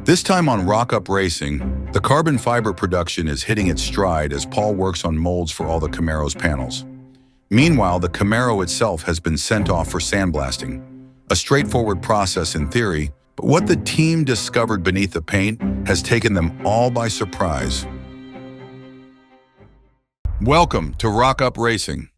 This time on Rock Up Racing, the carbon fiber production is hitting its stride as Paul works on molds for all the Camaro's panels. Meanwhile, the Camaro itself has been sent off for sandblasting. A straightforward process in theory, but what the team discovered beneath the paint has taken them all by surprise. Welcome to Rock Up Racing.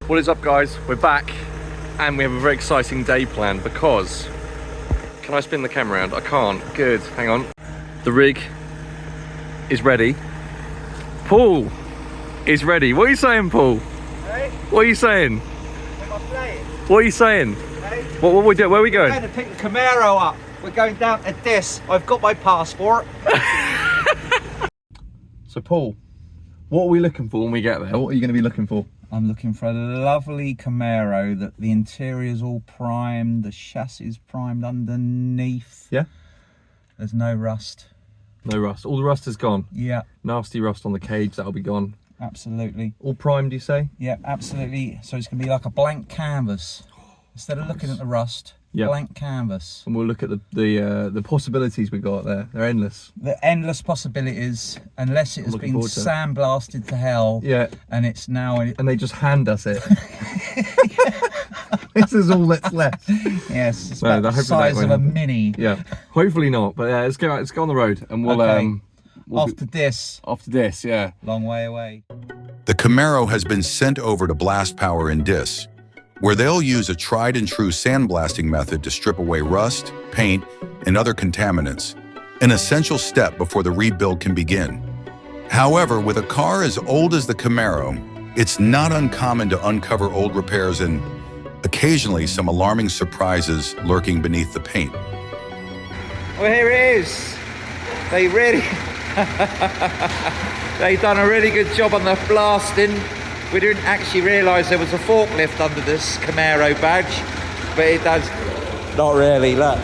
What is up, guys? We're back and we have a very exciting day planned because... Can I spin the camera around? I can't. Good. Hang on. The rig is ready. Paul is ready. What are you saying, Paul? Hey? What are you saying? Am I playing? What are you saying? Hey? What we do? Where are we going? We're going to pick the Camaro up. We're going down to this. I've got my passport. So, Paul, what are we looking for when we get there? What are you going to be looking for? I'm looking for a lovely Camaro that the interior's all primed, the chassis is primed underneath. Yeah? There's no rust. No rust. All the rust is gone. Yeah. Nasty rust on the cage, that'll be gone. Absolutely. All primed, you say? Yeah, absolutely. So it's going to be like a blank canvas. Instead of looking at the rust, Yep. blank canvas. And we'll look at the possibilities we got there. They're endless. The endless possibilities, unless it has looking been forward to it. sandblasted to hell. Yeah. And it's now... And they just hand us it. This is all that's left. Yes, it's No, about the hopefully that size won't of a happen. mini. Yeah, hopefully not. But yeah, let's go on the road and we'll Okay. we'll After this, after this. Yeah. long way away. The Camaro has been sent over to Blast Power in Dis, where they'll use a tried and true sandblasting method to strip away rust, paint, and other contaminants, an essential step before the rebuild can begin. However, with a car as old as the Camaro, it's not uncommon to uncover old repairs and occasionally some alarming surprises lurking beneath the paint. Well, here it is. They done a really good job on the blasting. We didn't actually realise there was a forklift under this Camaro badge, but it does. Not really, look.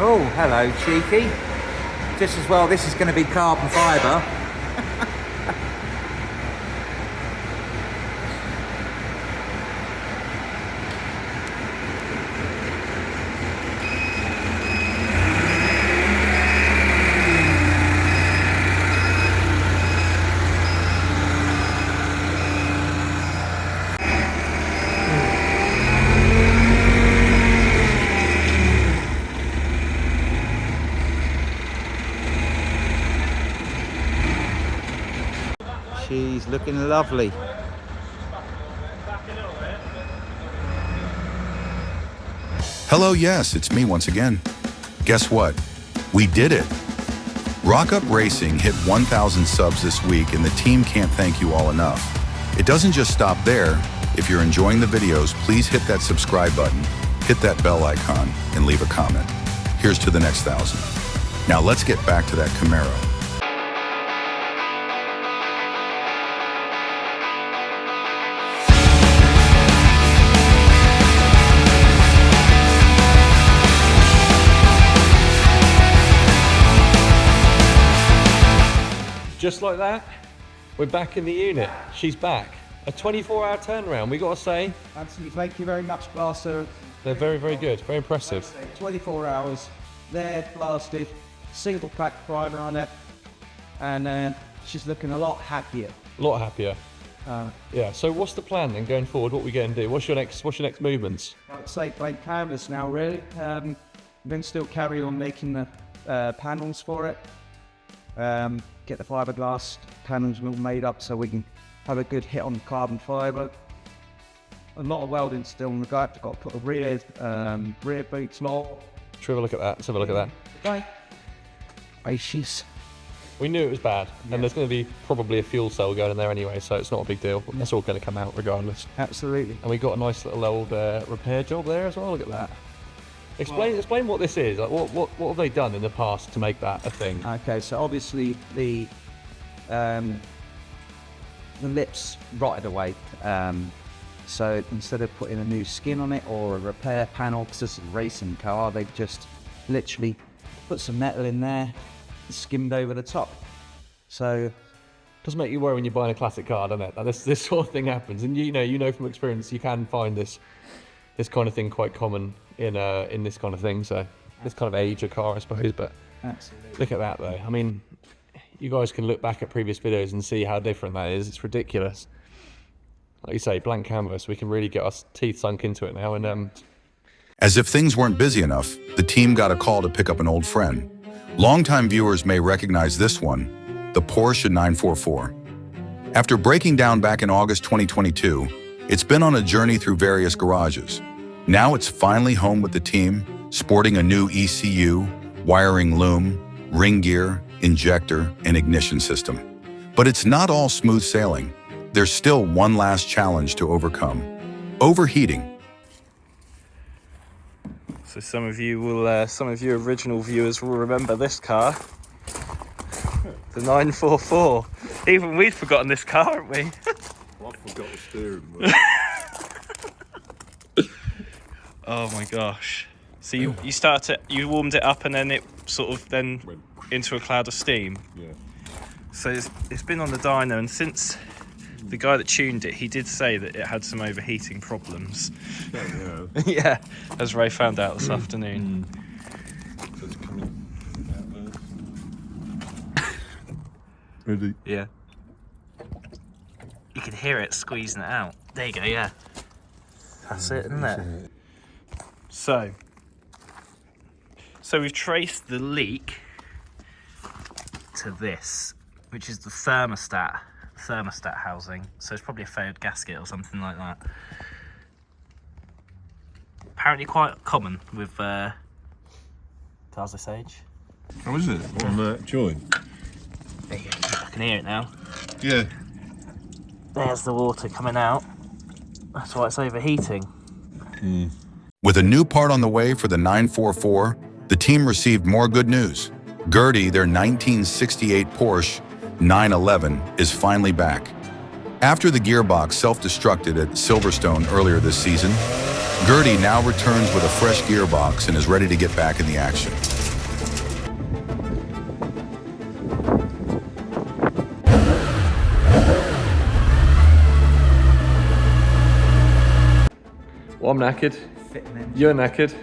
Oh, hello, cheeky. Just as well, this is going to be carbon fibre. She's looking lovely. Hello, yes, it's me once again. Guess what? We did it. Rock Up Racing hit 1,000 subs this week and the team can't thank you all enough. It doesn't just stop there. If you're enjoying the videos, please hit that subscribe button, hit that bell icon, and leave a comment. Here's to the next 1,000. Now let's get back to that Camaro. Just like that, we're back in the unit. She's back. A 24-hour turnaround. We got to say, Absolutely, thank you very much, Blaster. they're very, very good. Very impressive. 24 hours, there, blasted, single pack primer on it, and she's looking a lot happier. A lot happier. Yeah. So what's the plan then going forward? What are we going to do? What's your next movements? I'd say blank canvas now, really. Then still carry on making the panels for it. Get the fiberglass panels all made up so we can have a good hit on the carbon fiber. a lot of welding still in the guy. I've got to put a rear boot slot. Should we have a look at that? Let's have a look at that. Okay. Gracious. We knew it was bad, and there's going to be probably a fuel cell going in there anyway, so it's not a big deal. That's all going to come out regardless. Absolutely. And we got a nice little old repair job there as well. Look at that. Explain what this is. Like, what have they done in the past to make that a thing? Okay, so obviously the lips rotted away. So instead of putting a new skin on it or a repair panel, because this is a racing car, they've just literally put some metal in there, skimmed over the top. So Does make you worry when you're buying a classic car, doesn't it? Like this sort of thing happens, and you know from experience you can find this kind of thing quite common in this kind of thing. So this kind of age of car, I suppose. But absolutely. look at that though. I mean, you guys can look back at previous videos and see how different that is. It's ridiculous. Like you say, blank canvas. We can really get our teeth sunk into it now. And As if things weren't busy enough, the team got a call to pick up an old friend. Longtime viewers may recognize this one, the Porsche 944. After breaking down back in August 2022, it's been on a journey through various garages. Now it's finally home with the team, sporting a new ECU, wiring loom, ring gear, injector, and ignition system. But it's not all smooth sailing. There's still one last challenge to overcome: overheating. So some of you original viewers will remember this car, the 944. Even we've forgotten this car, haven't we? I forgot the steering wheel. Oh my gosh! So you warmed it up and then it sort of then went into a cloud of steam. Yeah. So it's been on the dyno, and since the guy that tuned it, he did say that it had some overheating problems. Yeah. Yeah, as Ray found out this afternoon. So it's coming out there. Ready? Yeah. You can hear it squeezing it out. There you go, yeah. That's it, isn't it? So we've traced the leak to this, which is the thermostat housing. So it's probably a failed gasket or something like that. Apparently quite common with cars this age. How is it? On that joint? There you go, I can hear it now. Yeah. There's the water coming out. That's why it's overheating. With a new part on the way for the 944, the team received more good news. Gurty, their 1968 Porsche 911, is finally back. After the gearbox self-destructed at Silverstone earlier this season, Gurty now returns with a fresh gearbox and is ready to get back in the action. well, I'm knackered. Fitting in. You're knackered.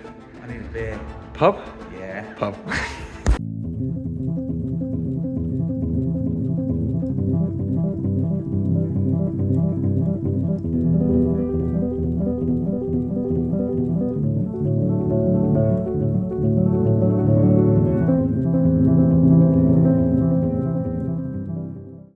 I need a beer. Pub? Yeah. Pub.